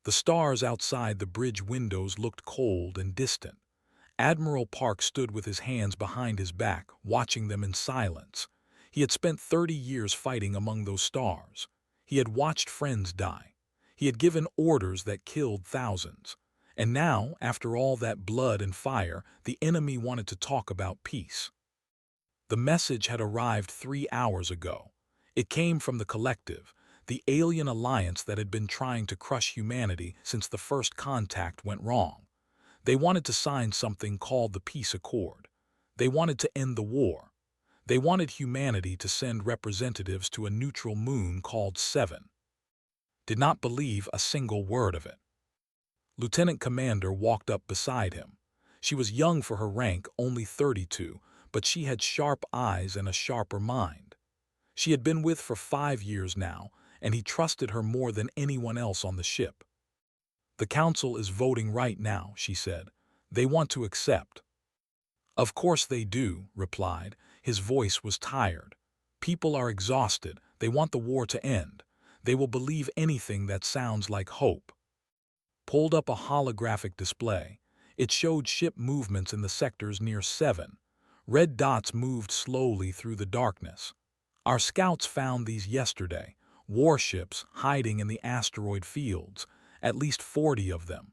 The stars outside the bridge windows looked cold and distant. Admiral Park stood with his hands behind his back, watching them in silence. He had spent 30 years fighting among those stars. He had watched friends die. He had given orders that killed thousands. And now, after all that blood and fire, the enemy wanted to talk about peace. The message had arrived 3 hours ago. It came from the Collective, the alien alliance that had been trying to crush humanity since the first contact went wrong. They wanted to sign something called the Peace Accord. They wanted to end the war. They wanted humanity to send representatives to a neutral moon called Seven. Did not believe a single word of it. Lieutenant Commander walked up beside him. She was young for her rank, only 32, but she had sharp eyes and a sharper mind. She had been with for 5 years now, and he trusted her more than anyone else on the ship. "The Council is voting right now," she said. "They want to accept." "Of course they do," replied. His voice was tired. "People are exhausted. They want the war to end. They will believe anything that sounds like hope." Pulled up a holographic display. It showed ship movements in the sectors near Seven. Red dots moved slowly through the darkness. "Our scouts found these yesterday. Warships hiding in the asteroid fields. At least 40 of them."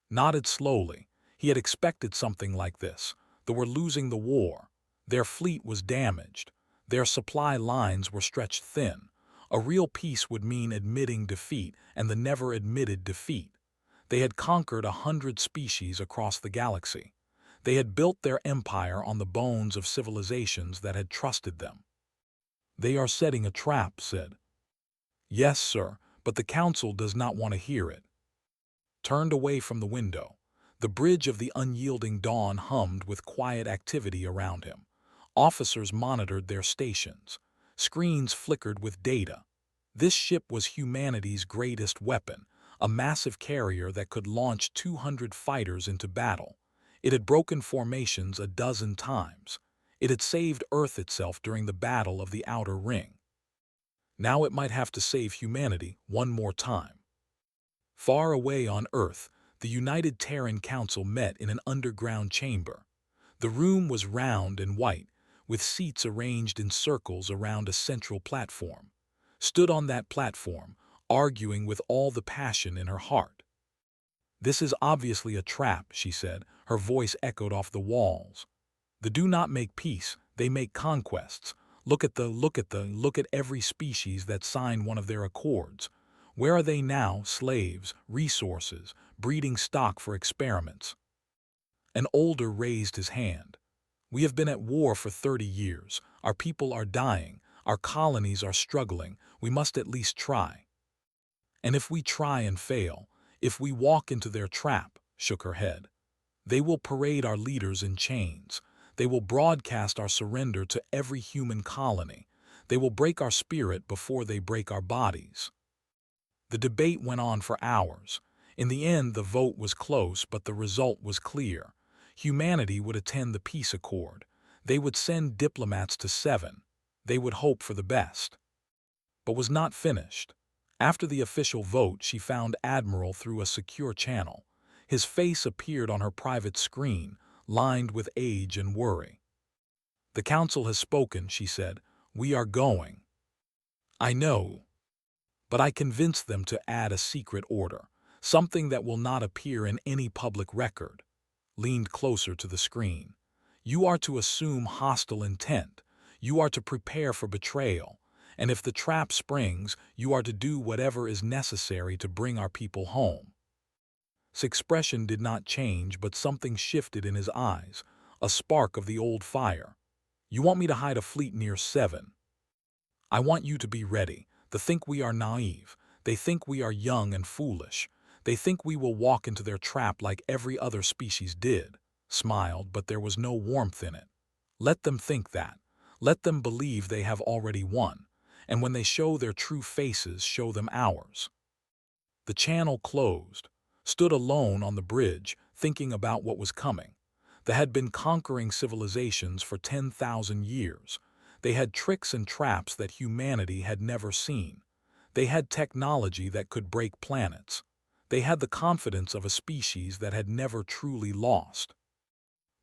Nodded slowly. He had expected something like this. They were losing the war. Their fleet was damaged. Their supply lines were stretched thin. A real peace would mean admitting defeat and the never admitted defeat. They had conquered 100 species across the galaxy. They had built their empire on the bones of civilizations that had trusted them. "They are setting a trap," said. "Yes, sir, but the Council does not want to hear it." Turned away from the window. The bridge of the unyielding dawn hummed with quiet activity around him. Officers monitored their stations. Screens flickered with data. This ship was humanity's greatest weapon, a massive carrier that could launch 200 fighters into battle. It had broken formations a dozen times. It had saved Earth itself during the Battle of the Outer Ring. Now it might have to save humanity one more time. Far away on Earth, the United Terran Council met in an underground chamber. The room was round and white, with seats arranged in circles around a central platform. Stood on that platform, arguing with all the passion in her heart. "This is obviously a trap," she said. Her voice echoed off the walls. "They do not make peace, they make conquests. Look at every species that signed one of their accords. Where are they now? Slaves, resources, breeding stock for experiments." An older raised his hand. "We have been at war for 30 years. Our people are dying. Our colonies are struggling. We must at least try." "And if we try and fail, if we walk into their trap," shook her head, "they will parade our leaders in chains. They will broadcast our surrender to every human colony. They will break our spirit before they break our bodies." The debate went on for hours. In the end, the vote was close, but the result was clear. Humanity would attend the peace accord. They would send diplomats to Seven. They would hope for the best. But was not finished. After the official vote, she found Admiral through a secure channel. His face appeared on her private screen, lined with age and worry. "The Council has spoken," she said. "We are going." "I know. But I convinced them to add a secret order, something that will not appear in any public record." Leaned closer to the screen. "You are to assume hostile intent. You are to prepare for betrayal. And if the trap springs, you are to do whatever is necessary to bring our people home." His expression did not change, but something shifted in his eyes, a spark of the old fire. "You want me to hide a fleet near Seven? I want you to be ready. They think we are naive. They think we are young and foolish. They think we will walk into their trap like every other species did." Smiled, but there was no warmth in it. "Let them think that. Let them believe they have already won. And when they show their true faces, show them ours." The channel closed. Stood alone on the bridge, thinking about what was coming. They had been conquering civilizations for 10,000 years. They had tricks and traps that humanity had never seen. They had technology that could break planets. They had the confidence of a species that had never truly lost.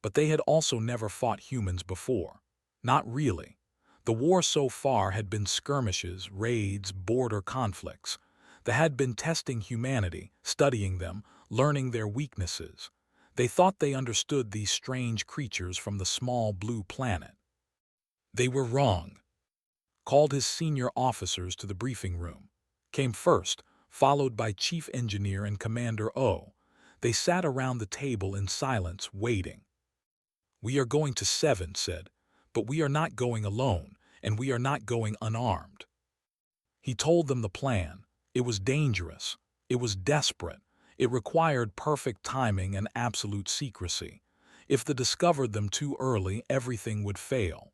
But they had also never fought humans before. Not really. The war so far had been skirmishes, raids, border conflicts. They had been testing humanity, studying them, learning their weaknesses. They thought they understood these strange creatures from the small blue planet. They were wrong. Called his senior officers to the briefing room. Came first, followed by Chief Engineer and Commander O. They sat around the table in silence, waiting. "We are going to 7, said, "but we are not going alone, and we are not going unarmed." He told them the plan. It was dangerous. It was desperate. It required perfect timing and absolute secrecy. If they discovered them too early, everything would fail.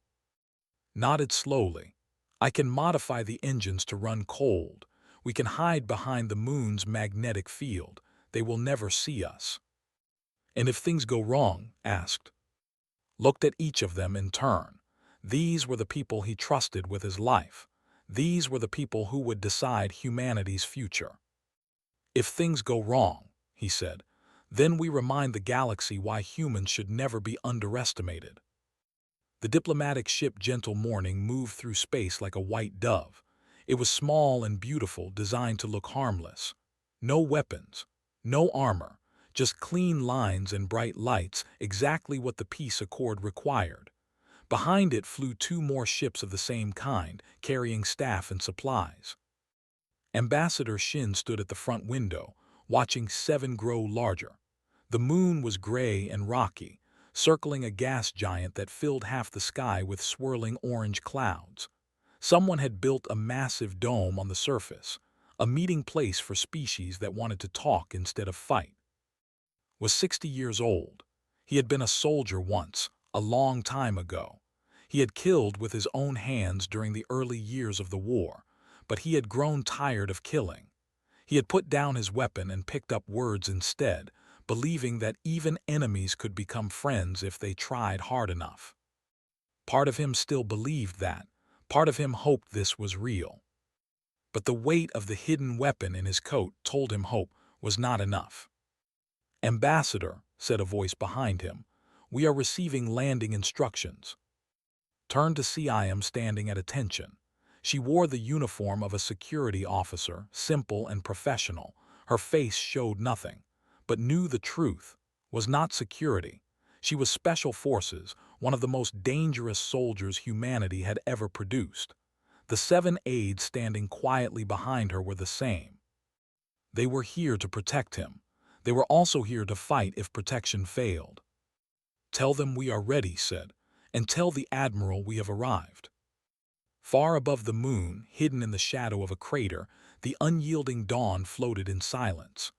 Nodded slowly. "I can modify the engines to run cold. We can hide behind the moon's magnetic field. They will never see us." "And if things go wrong?" asked. Looked at each of them in turn. These were the people he trusted with his life. These were the people who would decide humanity's future. "If things go wrong," he said, "then we remind the galaxy why humans should never be underestimated." The diplomatic ship Gentle Morning moved through space like a white dove. It was small and beautiful, designed to look harmless. No weapons, no armor, just clean lines and bright lights, exactly what the peace accord required. Behind it flew 2 more ships of the same kind, carrying staff and supplies. Ambassador Shin stood at the front window, watching 7 grow larger. The moon was gray and rocky, circling a gas giant that filled half the sky with swirling orange clouds. Someone had built a massive dome on the surface, a meeting place for species that wanted to talk instead of fight. Was 60 years old. He had been a soldier once, a long time ago. He had killed with his own hands during the early years of the war, but he had grown tired of killing. He had put down his weapon and picked up words instead, believing that even enemies could become friends if they tried hard enough. Part of him still believed that. Part of him hoped this was real. But the weight of the hidden weapon in his coat told him hope was not enough. "Ambassador," said a voice behind him, "we are receiving landing instructions." Turned to see Siam standing at attention. She wore the uniform of a security officer, simple and professional. Her face showed nothing, but knew the truth. Was not security. She was special forces, one of the most dangerous soldiers humanity had ever produced. The 7 aides standing quietly behind her were the same. They were here to protect him. They were also here to fight if protection failed. "Tell them we are ready," said, "and tell the Admiral we have arrived." Far above the moon, hidden in the shadow of a crater, the unyielding dawn floated in silence.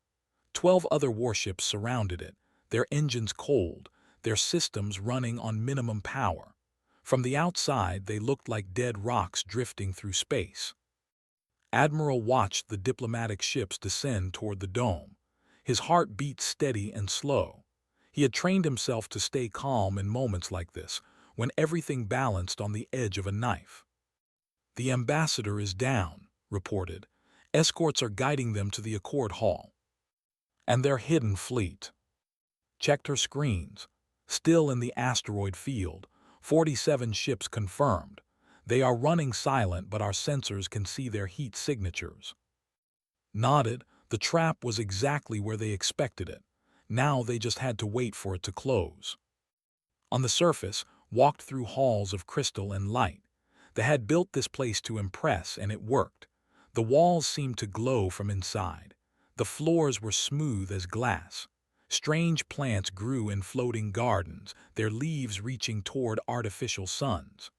12 other warships surrounded it, their engines cold, their systems running on minimum power. From the outside, they looked like dead rocks drifting through space. Admiral watched the diplomatic ships descend toward the dome. His heart beat steady and slow. He had trained himself to stay calm in moments like this, when everything balanced on the edge of a knife. "The ambassador is down," reported. "Escorts are guiding them to the Accord Hall." And their hidden fleet. Checked her screens. Still in the asteroid field. 47 ships confirmed. They are running silent, but our sensors can see their heat signatures. Nodded. The trap was exactly where they expected it. Now they just had to wait for it to close. On the surface, walked through halls of crystal and light. They had built this place to impress, and it worked. The walls seemed to glow from inside. The floors were smooth as glass. Strange plants grew in floating gardens, their leaves reaching toward artificial suns.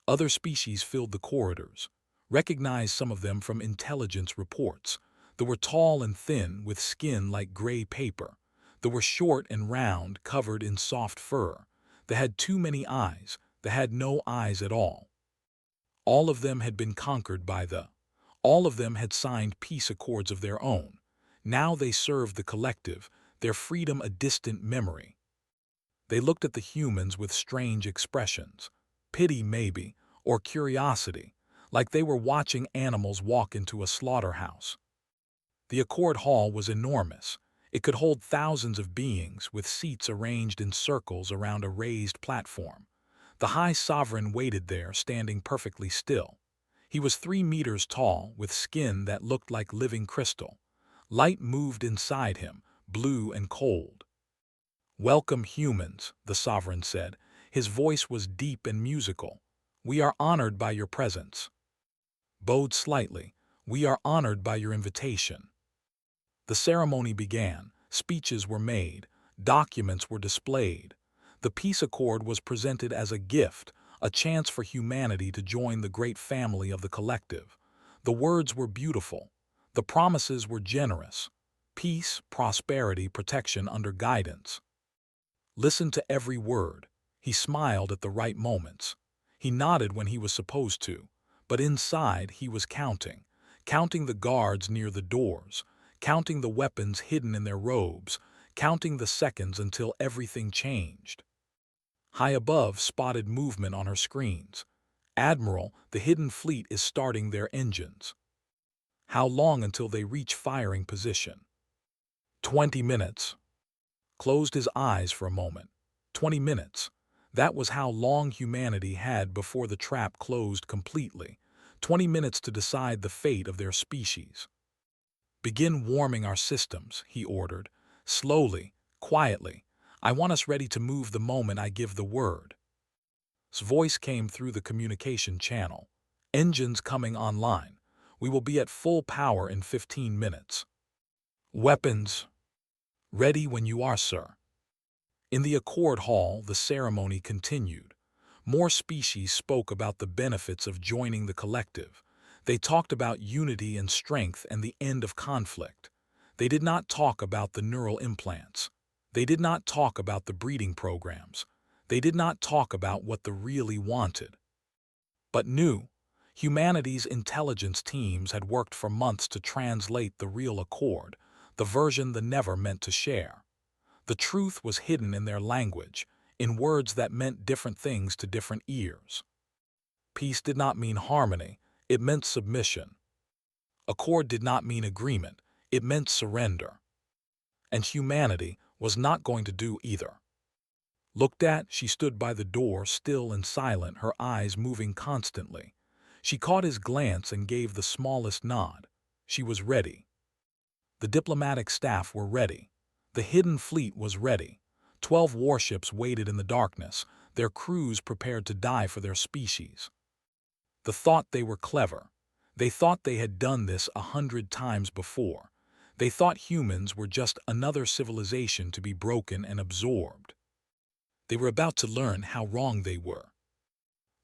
Other species filled the corridors. Recognized some of them from intelligence reports. They were tall and thin, with skin like gray paper. They were short and round, covered in soft fur. They had too many eyes. They had no eyes at all. All of them had been conquered by the. All of them had signed peace accords of their own. Now they served the collective, their freedom a distant memory. They looked at the humans with strange expressions. Pity maybe, or curiosity, like they were watching animals walk into a slaughterhouse. The Accord Hall was enormous. It could hold thousands of beings, with seats arranged in circles around a raised platform. The High Sovereign waited there, standing perfectly still. He was 3 meters tall, with skin that looked like living crystal. Light moved inside him, blue and cold. "Welcome, humans," the Sovereign said. His voice was deep and musical. "We are honored by your presence." Bowed slightly. "We are honored by your invitation." The ceremony began. Speeches were made. Documents were displayed. The peace accord was presented as a gift, a chance for humanity to join the great family of the collective. The words were beautiful. The promises were generous. Peace, prosperity, protection under guidance. Listen to every word. He smiled at the right moments. He nodded when he was supposed to. But inside he was counting the guards near the doors, counting the weapons hidden in their robes, counting the seconds until everything changed. High above, spotted movement on her screens. "Admiral, the hidden fleet is starting their engines." "How long until they reach firing position?" 20 minutes. Closed his eyes for a moment. 20 minutes. That was how long humanity had before the trap closed completely. 20 minutes to decide the fate of their species. "Begin warming our systems," he ordered. "Slowly, quietly. I want us ready to move the moment I give the word." His voice came through the communication channel. "Engines coming online. We will be at full power in 15 minutes. Weapons ready when you are, sir." In the Accord Hall, the ceremony continued. More species spoke about the benefits of joining the collective. They talked about unity and strength and the end of conflict. They did not talk about the neural implants. They did not talk about the breeding programs. They did not talk about what they really wanted. But knew. Humanity's intelligence teams had worked for months to translate the real accord, the version they never meant to share. The truth was hidden in their language, in words that meant different things to different ears. Peace did not mean harmony, it meant submission. Accord did not mean agreement, it meant surrender. And humanity was not going to do either. Looked at, she stood by the door, still and silent, her eyes moving constantly. She caught his glance and gave the smallest nod. She was ready. The diplomatic staff were ready. The hidden fleet was ready. 12 warships waited in the darkness, their crews prepared to die for their species. They thought they were clever. They thought they had done this 100 times before. They thought humans were just another civilization to be broken and absorbed. They were about to learn how wrong they were.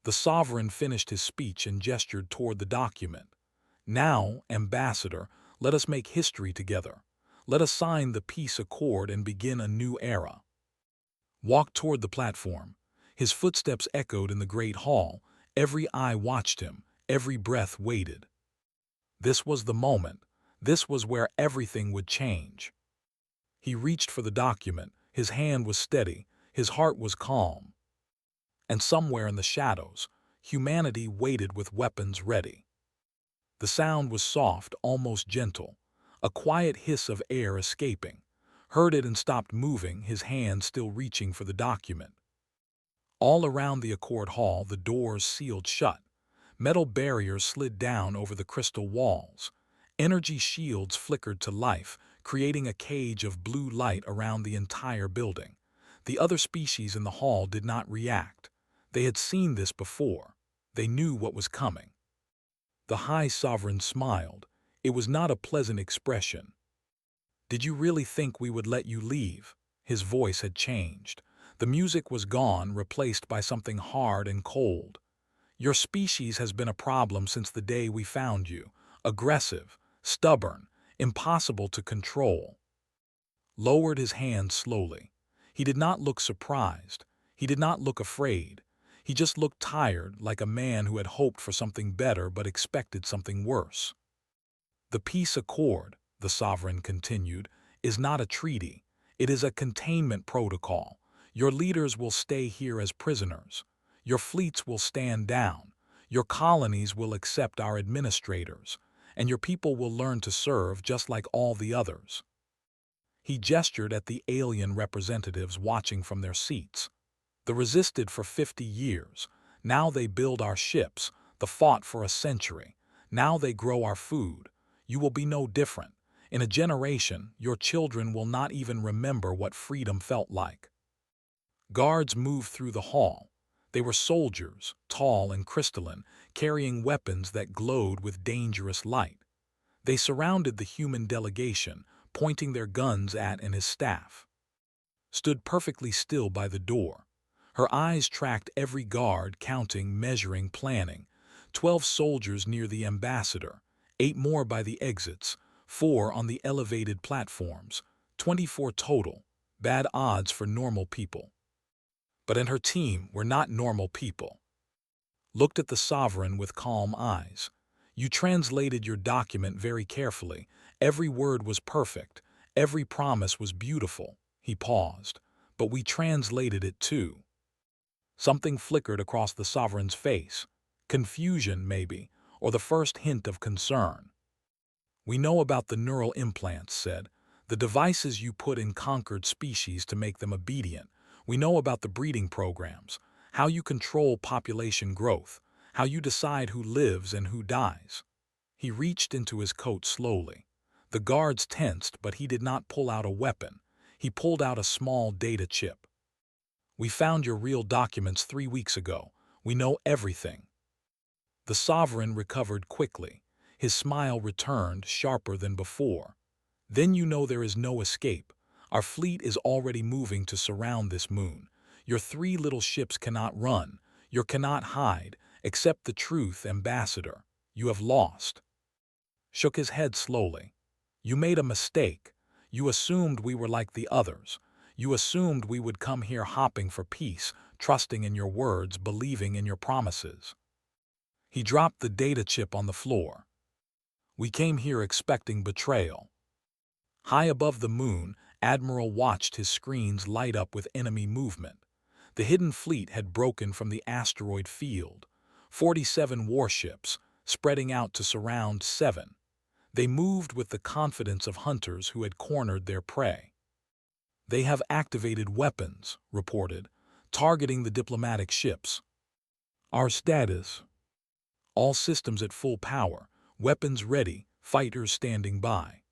The Sovereign finished his speech and gestured toward the document. "Now, Ambassador, let us make history together. Let us sign the peace accord and begin a new era." Walked toward the platform. His footsteps echoed in the great hall. Every eye watched him. Every breath waited. This was the moment. This was where everything would change. He reached for the document. His hand was steady. His heart was calm. And somewhere in the shadows, humanity waited with weapons ready. The sound was soft, almost gentle, a quiet hiss of air escaping. Heard it and stopped moving, his hand still reaching for the document. All around the Accord Hall, the doors sealed shut. Metal barriers slid down over the crystal walls. Energy shields flickered to life, creating a cage of blue light around the entire building. The other species in the hall did not react. They had seen this before. They knew what was coming. The High Sovereign smiled. It was not a pleasant expression. "Did you really think we would let you leave?" His voice had changed. The music was gone, replaced by something hard and cold. "Your species has been a problem since the day we found you. Aggressive, stubborn, impossible to control." Lowered his hand slowly. He did not look surprised. He did not look afraid. He just looked tired, like a man who had hoped for something better but expected something worse. "The peace accord," the Sovereign continued, "is not a treaty. It is a containment protocol. Your leaders will stay here as prisoners. Your fleets will stand down. Your colonies will accept our administrators. and your people will learn to serve just like all the others." He gestured at the alien representatives watching from their seats. "The resisted for 50 years. Now they build our ships. The fought for a century. Now they grow our food. You will be no different. In a generation, your children will not even remember what freedom felt like." Guards moved through the hall. They were soldiers, tall and crystalline, carrying weapons that glowed with dangerous light. They surrounded the human delegation, pointing their guns at and his staff. Stood perfectly still by the door. Her eyes tracked every guard, counting, measuring, planning. 12 soldiers near the ambassador, 8 more by the exits, 4 on the elevated platforms, 24 total. Bad odds for normal people. But in her team were not normal people. Looked at the sovereign with calm eyes. "You translated your document very carefully. Every word was perfect. Every promise was beautiful." He paused. "But we translated it too." Something flickered across the sovereign's face. Confusion, maybe, or the first hint of concern. "We know about the neural implants," said. "The devices you put in conquered species to make them obedient. We know about the breeding programs, how you control population growth, how you decide who lives and who dies." He reached into his coat slowly. The guards tensed, but he did not pull out a weapon. He pulled out a small data chip. "We found your real documents 3 weeks ago. We know everything." The sovereign recovered quickly. His smile returned, sharper than before. "Then you know there is no escape. Our fleet is already moving to surround this moon. Your 3 little ships cannot run. You cannot hide. Accept the truth, ambassador. You have lost." Shook his head slowly. "You made a mistake. You assumed we were like the others. You assumed we would come here hopping for peace, trusting in your words, believing in your promises." He dropped the data chip on the floor. "We came here expecting betrayal." High above the moon, Admiral watched his screens light up with enemy movement. The hidden fleet had broken from the asteroid field. 47 warships, spreading out to surround 7. They moved with the confidence of hunters who had cornered their prey. "They have activated weapons," reported, "targeting the diplomatic ships. Our status: all systems at full power, weapons ready, fighters standing by."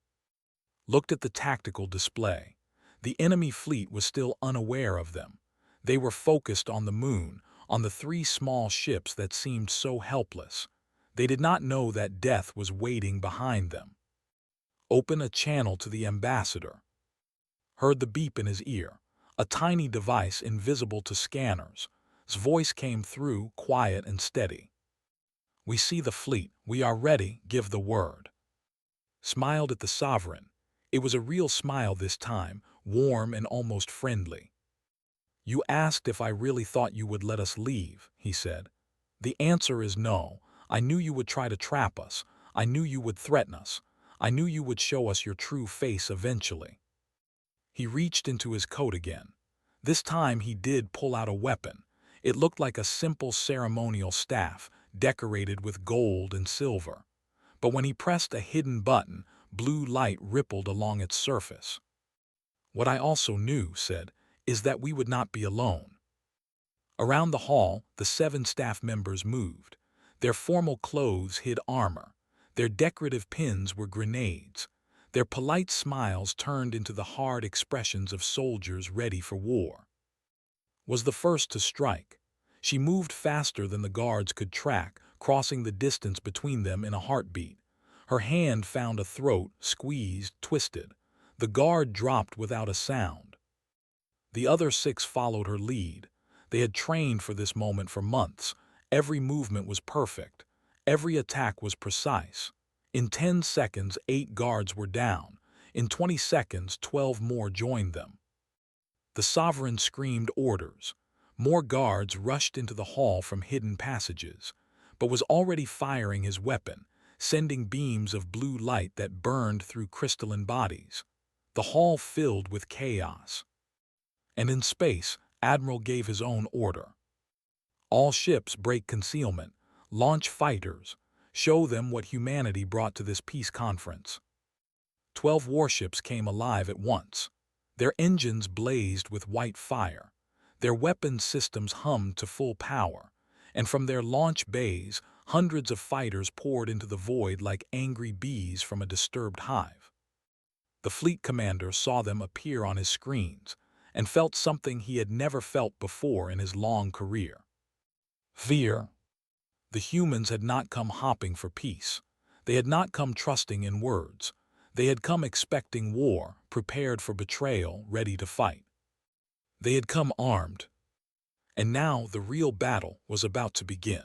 Looked at the tactical display. The enemy fleet was still unaware of them. They were focused on the moon, on the 3 small ships that seemed so helpless. They did not know that death was waiting behind them. "Open a channel to the ambassador." Heard the beep in his ear, a tiny device invisible to scanners. His voice came through, quiet and steady. "We see the fleet. We are ready. Give the word." Smiled at the sovereign. It was a real smile this time, warm and almost friendly. "You asked if I really thought you would let us leave," he said. "The answer is no. I knew you would try to trap us. I knew you would threaten us. I knew you would show us your true face eventually." He reached into his coat again. This time he did pull out a weapon. It looked like a simple ceremonial staff, decorated with gold and silver. But when he pressed a hidden button, blue light rippled along its surface. "What I also knew," said, "is that we would not be alone." Around the hall, the 7 staff members moved. Their formal clothes hid armor. Their decorative pins were grenades. Their polite smiles turned into the hard expressions of soldiers ready for war. Was the first to strike. She moved faster than the guards could track, crossing the distance between them in a heartbeat. Her hand found a throat, squeezed, twisted. The guard dropped without a sound. The other 6 followed her lead. They had trained for this moment for months. Every movement was perfect. Every attack was precise. In 10 seconds, 8 guards were down. In 20 seconds, 12 more joined them. The sovereign screamed orders. More guards rushed into the hall from hidden passages, but was already firing his weapon, sending beams of blue light that burned through crystalline bodies. The hall filled with chaos. And in space, Admiral gave his own order. "All ships break concealment. Launch fighters. Show them what humanity brought to this peace conference. 12 warships came alive at once. Their engines blazed with white fire. Their weapons systems hummed to full power. And from their launch bays, hundreds of fighters poured into the void like angry bees from a disturbed hive. The fleet commander saw them appear on his screens and felt something he had never felt before in his long career. Fear. The humans had not come hopping for peace. They had not come trusting in words. They had come expecting war, prepared for betrayal, ready to fight. They had come armed. And now the real battle was about to begin.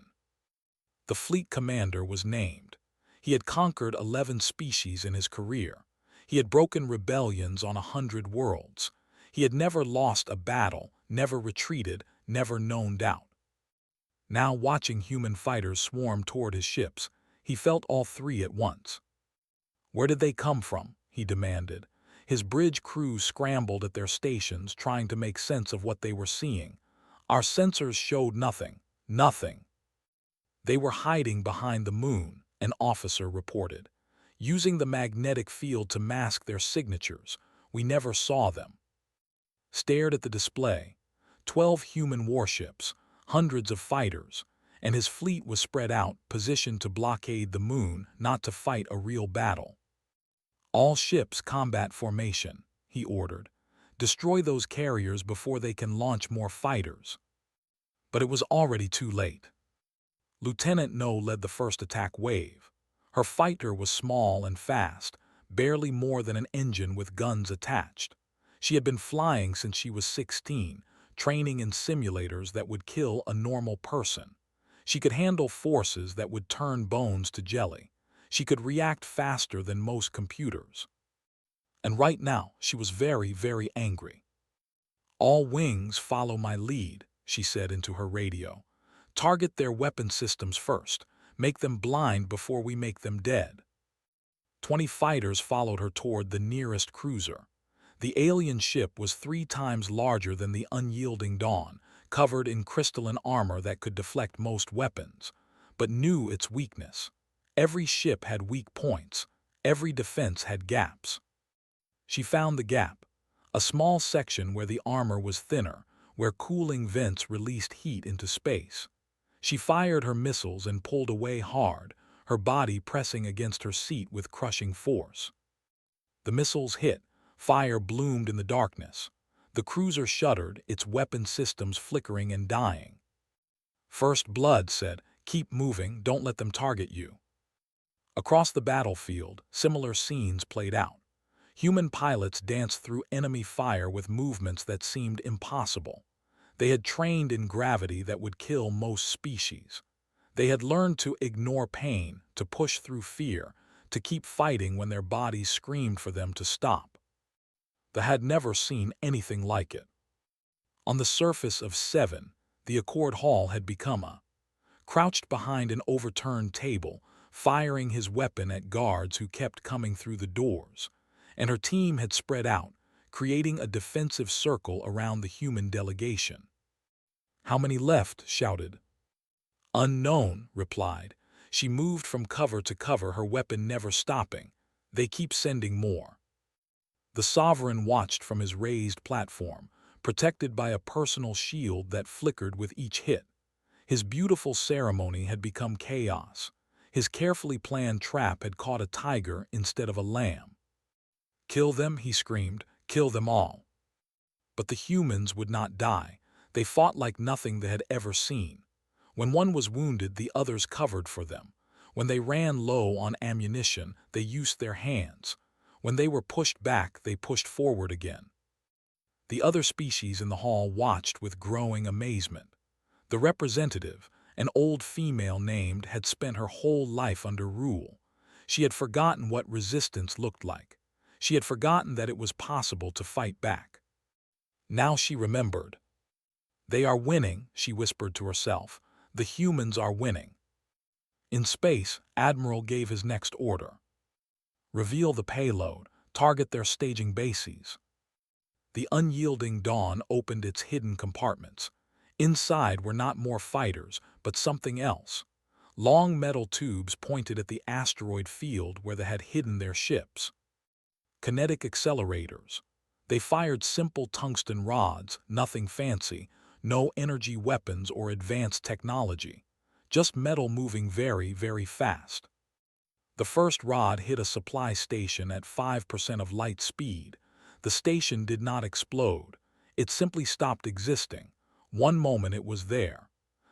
The fleet commander was named. He had conquered 11 species in his career. He had broken rebellions on 100 worlds. He had never lost a battle, never retreated, never known doubt. Now, watching human fighters swarm toward his ships, he felt all three at once. Where did they come from? He demanded. His bridge crew scrambled at their stations, trying to make sense of what they were seeing. Our sensors showed nothing. Nothing. They were hiding behind the moon, an officer reported. Using the magnetic field to mask their signatures, we never saw them. Stared at the display. 12 human warships, hundreds of fighters, and his fleet was spread out, positioned to blockade the moon, not to fight a real battle. All ships combat formation, he ordered. Destroy those carriers before they can launch more fighters. But it was already too late. Lieutenant No led the first attack wave. Her fighter was small and fast, barely more than an engine with guns attached. She had been flying since she was 16, training in simulators that would kill a normal person. She could handle forces that would turn bones to jelly. She could react faster than most computers. And right now, she was very, very angry. All wings follow my lead, she said into her radio. Target their weapon systems first. Make them blind before we make them dead. 20 fighters followed her toward the nearest cruiser. The alien ship was 3 times larger than the unyielding Dawn, covered in crystalline armor that could deflect most weapons, but knew its weakness. Every ship had weak points. Every defense had gaps. She found the gap, a small section where the armor was thinner, where cooling vents released heat into space. She fired her missiles and pulled away hard, her body pressing against her seat with crushing force. The missiles hit. Fire bloomed in the darkness. The cruiser shuddered, its weapon systems flickering and dying. First Blood said, "Keep moving, don't let them target you." Across the battlefield, similar scenes played out. Human pilots danced through enemy fire with movements that seemed impossible. They had trained in gravity that would kill most species. They had learned to ignore pain, to push through fear, to keep fighting when their bodies screamed for them to stop. They had never seen anything like it. On the surface of 7, the Accord Hall had become a. Crouched behind an overturned table, firing his weapon at guards who kept coming through the doors, and her team had spread out, creating a defensive circle around the human delegation. "How many left?" shouted. "Unknown," replied. She moved from cover to cover, her weapon never stopping. "They keep sending more." The Sovereign watched from his raised platform, protected by a personal shield that flickered with each hit. His beautiful ceremony had become chaos. His carefully planned trap had caught a tiger instead of a lamb. "Kill them," he screamed. "Kill them all." But the humans would not die. They fought like nothing they had ever seen. When one was wounded, the others covered for them. When they ran low on ammunition, they used their hands. When they were pushed back, they pushed forward again. The other species in the hall watched with growing amazement. The representative, an old female named, had spent her whole life under rule. She had forgotten what resistance looked like. She had forgotten that it was possible to fight back. Now she remembered. "They are winning," she whispered to herself. "The humans are winning." In space, Admiral gave his next order. "Reveal the payload. Target their staging bases." The unyielding Dawn opened its hidden compartments. Inside were not more fighters, but something else. Long metal tubes pointed at the asteroid field where they had hidden their ships. Kinetic accelerators. They fired simple tungsten rods, nothing fancy, no energy weapons or advanced technology, just metal moving very, very fast. The first rod hit a supply station at 5% of light speed. The station did not explode. It simply stopped existing. One moment it was there.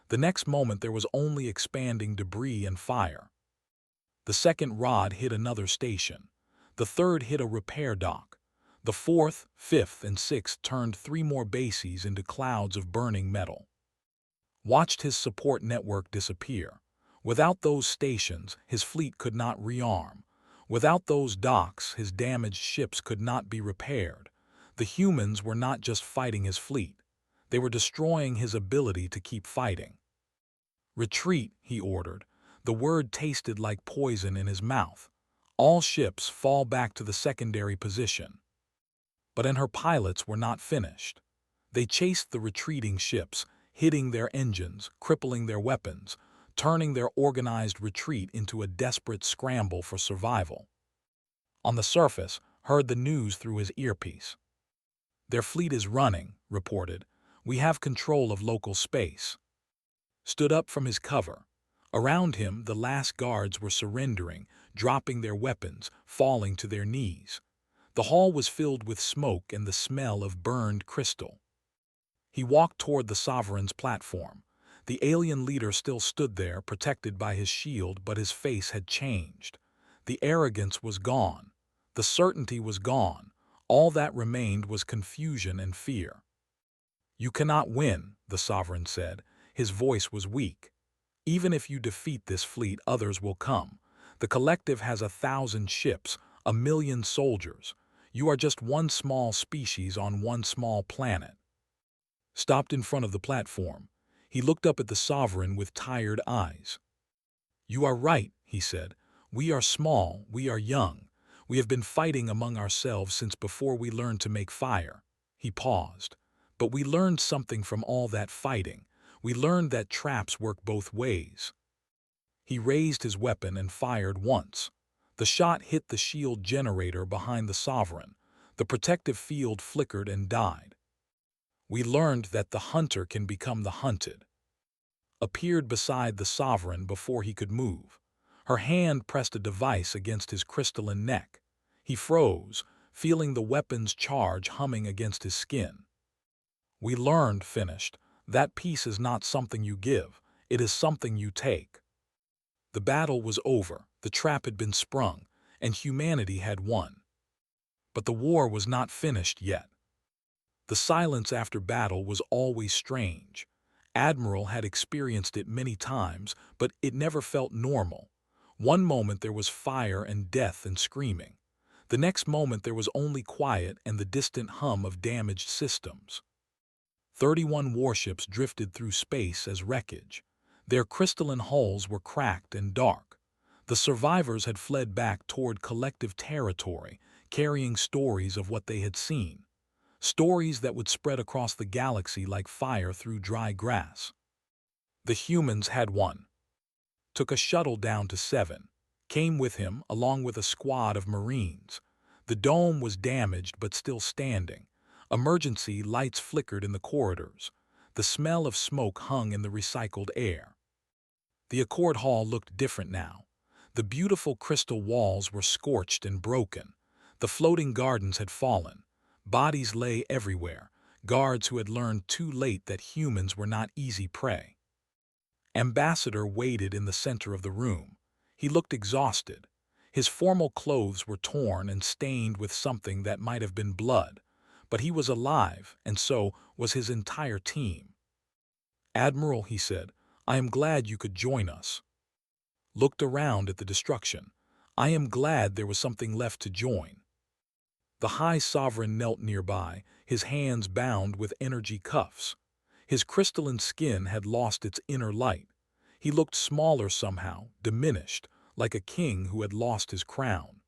The next moment there was only expanding debris and fire. The second rod hit another station. The third hit a repair dock. The fourth, fifth, and sixth turned 3 more bases into clouds of burning metal. Watched his support network disappear. Without those stations, his fleet could not rearm. Without those docks, his damaged ships could not be repaired. The humans were not just fighting his fleet. They were destroying his ability to keep fighting. "Retreat," he ordered. The word tasted like poison in his mouth. "All ships fall back to the secondary position." But her pilots were not finished. They chased the retreating ships, hitting their engines, crippling their weapons, turning their organized retreat into a desperate scramble for survival. On the surface, heard the news through his earpiece. "Their fleet is running," reported. "We have control of local space." Stood up from his cover. Around him, the last guards were surrendering, dropping their weapons, falling to their knees. The hall was filled with smoke and the smell of burned crystal. He walked toward the Sovereign's platform. The alien leader still stood there, protected by his shield, but his face had changed. The arrogance was gone. The certainty was gone. All that remained was confusion and fear. "You cannot win," the Sovereign said. His voice was weak. "Even if you defeat this fleet, others will come. The Collective has 1,000 ships, 1,000,000 soldiers. You are just one small species on one small planet." Stopped in front of the platform. He looked up at the Sovereign with tired eyes. "You are right," he said. "We are small, we are young. We have been fighting among ourselves since before we learned to make fire." He paused. "But we learned something from all that fighting. We learned that traps work both ways." He raised his weapon and fired once. The shot hit the shield generator behind the Sovereign. The protective field flickered and died. "We learned that the hunter can become the hunted." Appeared beside the Sovereign before he could move. Her hand pressed a device against his crystalline neck. He froze, feeling the weapon's charge humming against his skin. "We learned," finished, "that peace is not something you give, it is something you take." The battle was over, the trap had been sprung, and humanity had won. But the war was not finished yet. The silence after battle was always strange. Admiral had experienced it many times, but it never felt normal. One moment there was fire and death and screaming. The next moment there was only quiet and the distant hum of damaged systems. 31 warships drifted through space as wreckage. Their crystalline hulls were cracked and dark. The survivors had fled back toward collective territory, carrying stories of what they had seen. Stories that would spread across the galaxy like fire through dry grass. The humans had won. Took a shuttle down to 7. Came with him, along with a squad of Marines. The dome was damaged but still standing. Emergency lights flickered in the corridors. The smell of smoke hung in the recycled air. The Accord Hall looked different now. The beautiful crystal walls were scorched and broken. The floating gardens had fallen. Bodies lay everywhere, guards who had learned too late that humans were not easy prey. Ambassador waited in the center of the room. He looked exhausted. His formal clothes were torn and stained with something that might have been blood, but he was alive, and so was his entire team. "Admiral," he said, "I am glad you could join us." Looked around at the destruction. "I am glad there was something left to join." The High Sovereign knelt nearby, his hands bound with energy cuffs. His crystalline skin had lost its inner light. He looked smaller somehow, diminished, like a king who had lost his crown.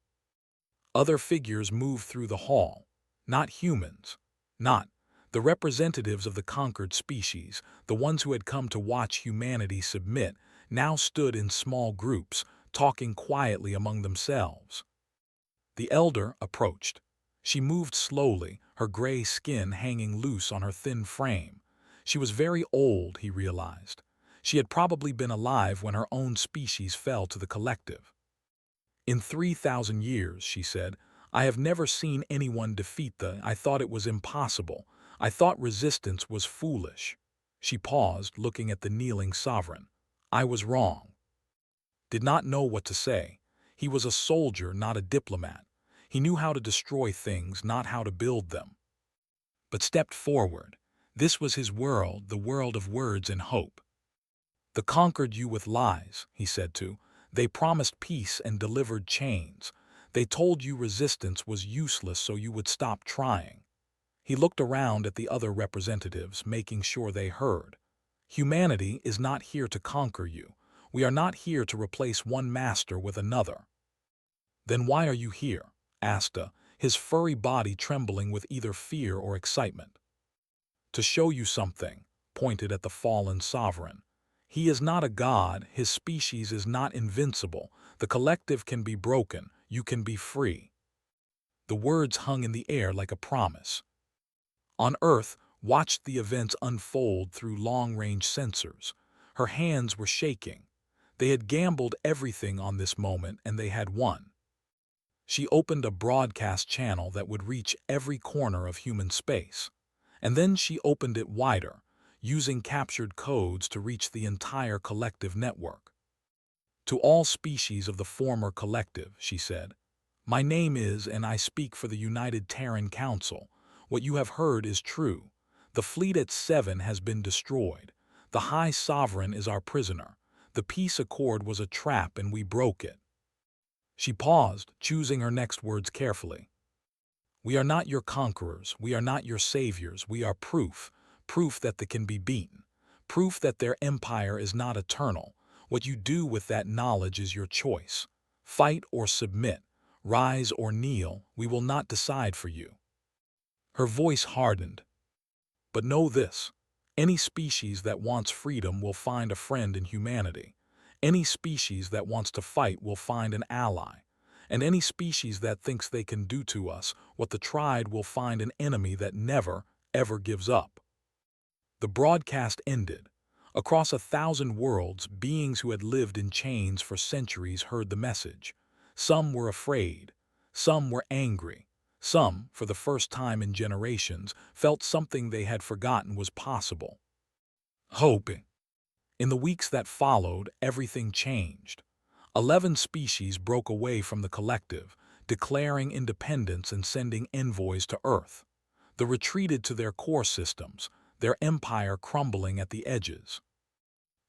Other figures moved through the hall. Not humans. Not the representatives of the conquered species, the ones who had come to watch humanity submit, now stood in small groups, talking quietly among themselves. The elder approached. She moved slowly, her gray skin hanging loose on her thin frame. She was very old, he realized. She had probably been alive when her own species fell to the collective. In 3,000 years, she said, I have never seen anyone defeat the. I thought it was impossible. I thought resistance was foolish. She paused, looking at the kneeling sovereign. I was wrong. Did not know what to say. He was a soldier, not a diplomat. He knew how to destroy things, not how to build them. But stepped forward. This was his world, the world of words and hope. They conquered you with lies, he said to. They promised peace and delivered chains. They told you resistance was useless so you would stop trying. He looked around at the other representatives, making sure they heard. Humanity is not here to conquer you. We are not here to replace one master with another. Then why are you here? Asked his furry body trembling with either fear or excitement. To show you something, pointed at the fallen sovereign. He is not a god, his species is not invincible, the collective can be broken, you can be free. The words hung in the air like a promise. On Earth, watched the events unfold through long-range sensors. Her hands were shaking. They had gambled everything on this moment and they had won. She opened a broadcast channel that would reach every corner of human space. And then she opened it wider, using captured codes to reach the entire collective network. To all species of the former collective, she said, my name is, and I speak for the United Terran Council. What you have heard is true. The fleet at 7 has been destroyed. The High Sovereign is our prisoner. The peace accord was a trap and we broke it. She paused, choosing her next words carefully. We are not your conquerors, we are not your saviors, we are proof that they can be beaten, proof that their empire is not eternal. What you do with that knowledge is your choice. Fight or submit, rise or kneel, we will not decide for you. Her voice hardened. But know this, any species that wants freedom will find a friend in humanity. Any species that wants to fight will find an ally. And any species that thinks they can do to us what the tried will find an enemy that never, ever gives up. The broadcast ended. Across 1,000 worlds, beings who had lived in chains for centuries heard the message. Some were afraid. Some were angry. Some, for the first time in generations, felt something they had forgotten was possible. Hope. In the weeks that followed, everything changed. 11 species broke away from the collective, declaring independence and sending envoys to Earth. They retreated to their core systems, their empire crumbling at the edges.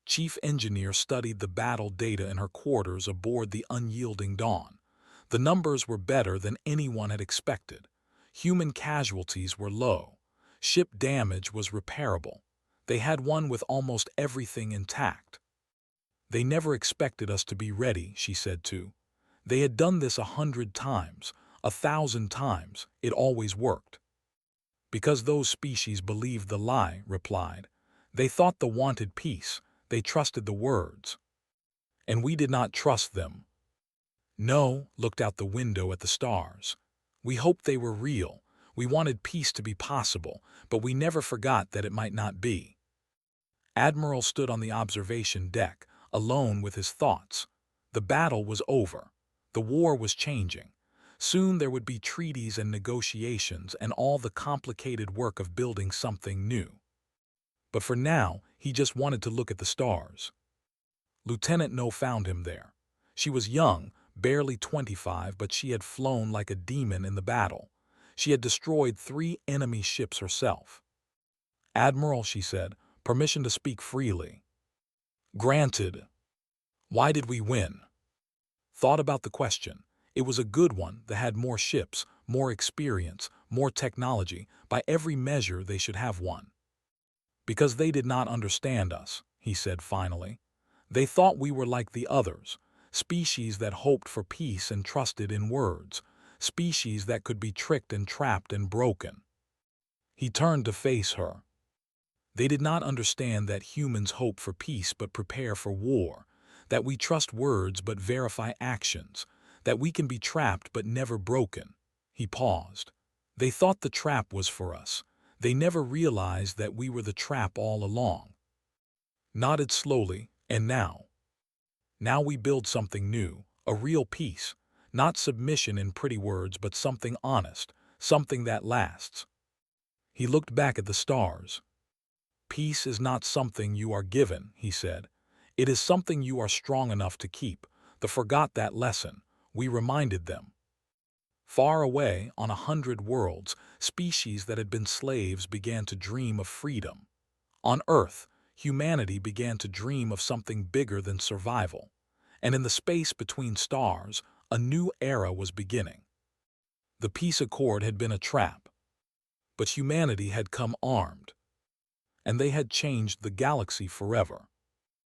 Chief Engineer studied the battle data in her quarters aboard the unyielding Dawn. The numbers were better than anyone had expected. Human casualties were low. Ship damage was repairable. They had won with almost everything intact. They never expected us to be ready, she said too. They had done this 100 times, 1,000 times, it always worked. Because those species believed the lie, replied. They thought the wanted peace, they trusted the words. And we did not trust them. No, looked out the window at the stars. We hoped they were real, we wanted peace to be possible, but we never forgot that it might not be. Admiral stood on the observation deck, alone with his thoughts. The battle was over. The war was changing. Soon there would be treaties and negotiations and all the complicated work of building something new. But for now, he just wanted to look at the stars. Lieutenant No found him there. She was young, barely 25, but she had flown like a demon in the battle. She had destroyed 3 enemy ships herself. Admiral, she said, permission to speak freely. Granted. Why did we win? Thought about the question. It was a good one that had more ships, more experience, more technology. By every measure, they should have won. Because they did not understand us, he said finally. They thought we were like the others, species that hoped for peace and trusted in words, species that could be tricked and trapped and broken. He turned to face her. They did not understand that humans hope for peace but prepare for war, that we trust words but verify actions, that we can be trapped but never broken. He paused. They thought the trap was for us. They never realized that we were the trap all along. Nodded slowly, and now? Now we build something new, a real peace, not submission in pretty words but something honest, something that lasts. He looked back at the stars. Peace is not something you are given, he said. It is something you are strong enough to keep. They forgot that lesson. We reminded them. Far away, on 100 worlds, species that had been slaves began to dream of freedom. On Earth, humanity began to dream of something bigger than survival. And in the space between stars, a new era was beginning. The peace accord had been a trap, but humanity had come armed, and they had changed the galaxy forever.